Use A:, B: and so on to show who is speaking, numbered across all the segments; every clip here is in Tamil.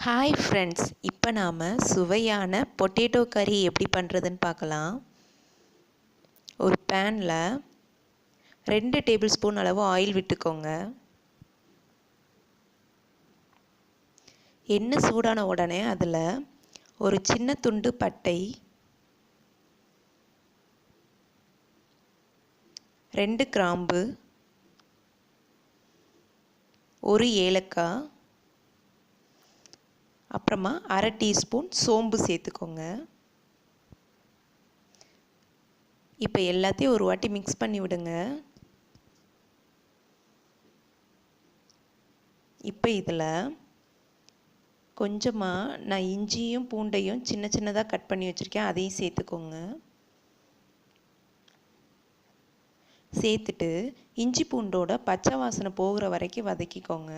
A: ஹாய் ஃப்ரெண்ட்ஸ், இப்போ நாம் சுவையான பொட்டேட்டோ கறி எப்படி பண்ணுறதுன்னு பார்க்கலாம். ஒரு பேனில் 2 டேபிள் ஸ்பூன் அளவு ஆயில் விட்டுக்கோங்க. எண்ணெய் சூடான உடனே அதில் ஒரு சின்ன துண்டு பட்டை, 2 கிராம்பு, 1 ஏலக்காய், அப்புறமா அரை டீஸ்பூன் சோம்பு சேர்த்துக்கோங்க. இப்போ எல்லாத்தையும் ஒரு வாட்டி மிக்ஸ் பண்ணி விடுங்க. இப்போ இதில் கொஞ்சமாக நான் இஞ்சியும் பூண்டையும் சின்ன சின்னதாக கட் பண்ணி வச்சுருக்கேன், அதையும் சேர்த்துக்கோங்க. சேர்த்துட்டு இஞ்சி பூண்டோட பச்சை வாசனை போகிற வரைக்கும் வதக்கிக்கோங்க.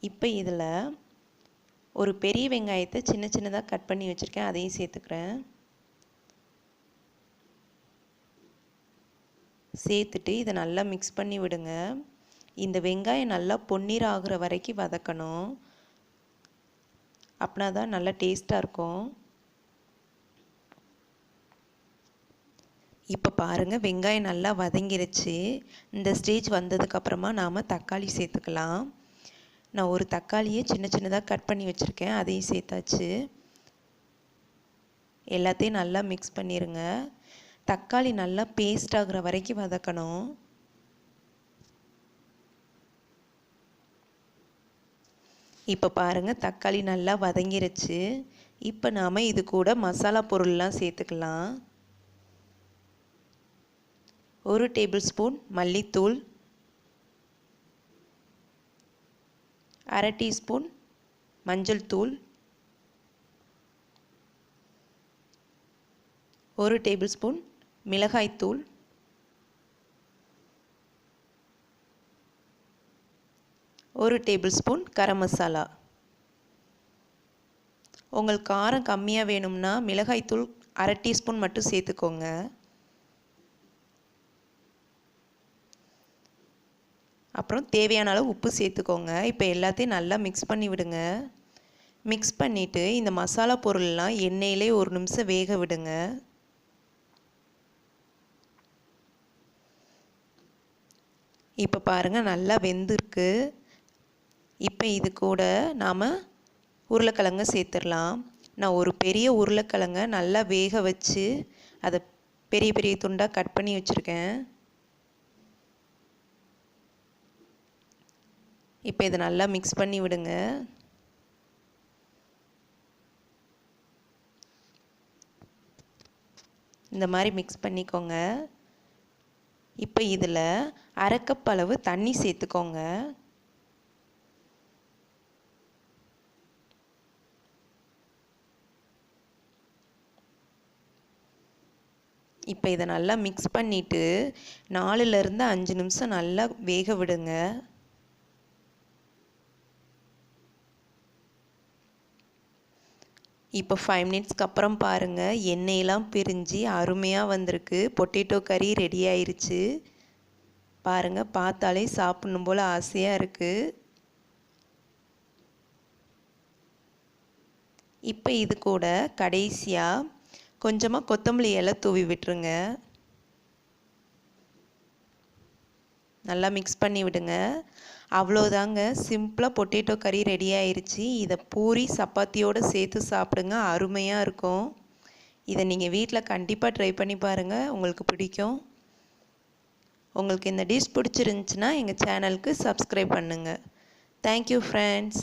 A: இப்போ இதில் ஒரு பெரிய வெங்காயத்தை சின்ன சின்னதாக கட் பண்ணி வச்சுருக்கேன், அதையும் சேர்த்துக்கிறேன். சேர்த்துட்டு இதை நல்லா மிக்ஸ் பண்ணி விடுங்க. இந்த வெங்காயம் நல்லா பொன்னிறம் ஆகுற வரைக்கும் வதக்கணும், அப்படின்னா தான் நல்லா டேஸ்ட்டாக இருக்கும். இப்போ பாருங்கள், வெங்காயம் நல்லா வதங்கிருச்சு. இந்த ஸ்டேஜ் வந்ததுக்கப்புறமா நாம் தக்காளி சேர்த்துக்கலாம். நான் ஒரு தக்காளியை சின்ன சின்னதாக கட் பண்ணி வச்சுருக்கேன், அதையும் சேர்த்தாச்சு. எல்லாத்தையும் நல்லா மிக்ஸ் பண்ணிடுங்க. தக்காளி நல்லா பேஸ்ட் ஆகுற வரைக்கும் வதக்கணும். இப்போ பாருங்கள், தக்காளி நல்லா வதங்கிருச்சு. இப்போ நாம் இது கூட மசாலா பொருள்லாம் சேர்த்துக்கலாம். 1 டேபிள் ஸ்பூன் மல்லித்தூள், அரை டீஸ்பூன் மஞ்சள் தூள், 1 டேபிள் ஸ்பூன் மிளகாய்த்தூள், 1 டேபிள் ஸ்பூன் கரம் மசாலா. உங்களுக்கு காரம் கம்மியாக வேணும்னா மிளகாய்த்தூள் அரை டீஸ்பூன் மட்டும் சேர்த்துக்கோங்க. அப்புறம் தேவையான அளவு உப்பு சேர்த்துக்கோங்க. இப்போ எல்லாத்தையும் நல்லா மிக்ஸ் பண்ணி விடுங்க. மிக்ஸ் பண்ணிவிட்டு இந்த மசாலா பொருள்லாம் எண்ணெயிலே 1 நிமிஷம் வேக விடுங்க. இப்போ பாருங்கள், நல்லா வெந்திருக்கு. இப்போ இது கூட நாம் உருளைக்கிழங்கு சேர்த்துடலாம். நான் ஒரு பெரிய உருளைக்கிழங்கை நல்லா வேக வச்சு அதை பெரிய பெரிய துண்டாக கட் பண்ணி வச்சுருக்கேன். இப்போ இதை நல்லா மிக்ஸ் பண்ணி விடுங்க. இந்த மாதிரி மிக்ஸ் பண்ணிக்கோங்க. இப்போ இதில் அரை கப் அளவு தண்ணி சேர்த்துக்கோங்க. இப்போ இதை நல்லா மிக்ஸ் பண்ணிவிட்டு 4லேருந்து 5 நிமிஷம் நல்லா வேக விடுங்க. இப்போ 5 மினிட்ஸ்க்கு அப்புறம் பாருங்கள், எண்ணெயெல்லாம் பிரிஞ்சு அருமையாக வந்திருக்கு. பொட்டேட்டோ கறி ரெடி ஆயிருச்சு. பாருங்கள், பார்த்தாலே சாப்பிடணும் போல் ஆசையாக இருக்குது. இப்போ இது கூட கடைசியாக கொஞ்சமாக கொத்தமல்லி இலை தூவி விட்டுருங்க. நல்லா மிக்ஸ் பண்ணி விடுங்க. அவ்வளோதாங்க, சிம்பிளாக பொட்டேட்டோ கறி ரெடி ஆயிடுச்சு. இதை பூரி சப்பாத்தியோடு சேர்த்து சாப்பிடுங்க, அருமையாக இருக்கும். இதை நீங்கள் வீட்டில் கண்டிப்பாக ட்ரை பண்ணி பாருங்கள், உங்களுக்கு பிடிக்கும். உங்களுக்கு இந்த டிஷ் பிடிச்சிருந்துச்சின்னா எங்கள் சேனலுக்கு சப்ஸ்கிரைப் பண்ணுங்கள். Thank you friends.